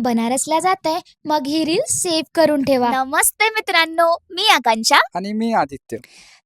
बनारसला जाताय, मग ही reel save करून ठेवा. नमस्ते मित्रांनो, मी आकांक्षा. आणि मी आदित्य.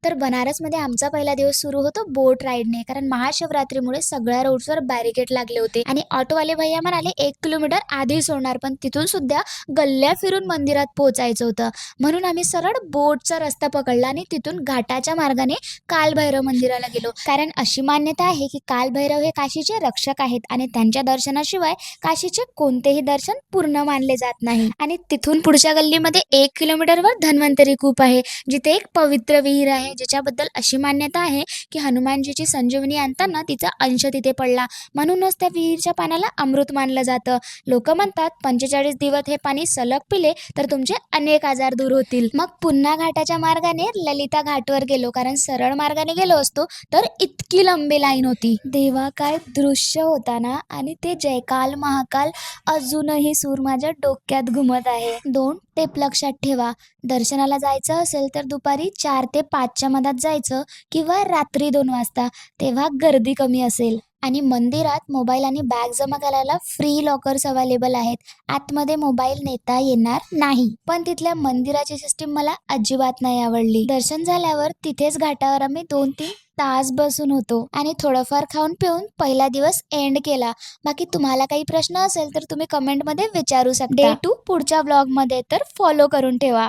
तर बनारसमध्ये आमचा पहिला दिवस सुरू होतो बोट राईडने, कारण महाशिवरात्रीमुळे सगळ्या रोड्सवर बॅरिकेड लागले होते आणि ऑटोवाले भैया म्हणाले 1 किलोमीटर आधी सोडणार, पण तिथून सुद्धा गल्ल्या फिरून मंदिरात पोहोचायचं होतं. म्हणून आम्ही सरळ बोटचा रस्ता पकडला आणि तिथून घाटाच्या मार्गाने कालभैरव मंदिराला गेलो. कारण अशी मान्यता आहे की कालभैरव हे काशीचे रक्षक आहेत आणि त्यांच्या दर्शनाशिवाय काशीचे कोणतेही दर्शन पूर्ण मानले जात नाही. आणि तिथून पुढच्या गल्लीमध्ये 1 किलोमीटरवर धन्वंतरी कूप आहे, जिथे एक पवित्र विहीर आहे, ज्याच्याबद्दल अशी मान्यता आहे की हनुमानजीची संजीवनी आणताना तिचा अंश तिथे पडला, म्हणूनच त्या विहीरच्या पाण्याला अमृत मानलं जातं. लोक म्हणतात 45 दिवस हे पाणी सलग पिले तर तुमचे अनेक आजार दूर होतील. मग पुन्हा घाटाच्या मार्गाने ललिता घाटवर गेलो, कारण सरळ मार्गाने गेलो असतो तर इतकी लंबी लाईन होती. देवा, काय दृश्य होता ना. आणि ते जयकाल महाकाल अजूनही सूर माझ्या डोक्यात घुमत आहे. 2 टिप लक्षात ठेवा. दर्शनाला जायचं असेल तर दुपारी 4 ते 5च्या मधात जायचं किंवा रात्री 2 वाजता, तेव्हा गर्दी कमी असेल. आणि मंदिरात मोबाईल आणि बॅग जमा करायला फ्री लॉकर्स अवेलेबल आहेत. आतमध्ये मोबाईल नेता येणार नाही. पण तिथल्या मंदिराची सिस्टीम मला अजिबात नाही आवडली. दर्शन झाल्यावर तिथेच घाटावर आम्ही 2-3 तास बसून होतो आणि थोडंफार खाऊन पिऊन पहिला दिवस एंड केला. बाकी तुम्हाला काही प्रश्न असेल तर तुम्ही कमेंटमध्ये विचारू शकता. डे 2 पुढच्या ब्लॉगमध्ये, तर फॉलो करून ठेवा.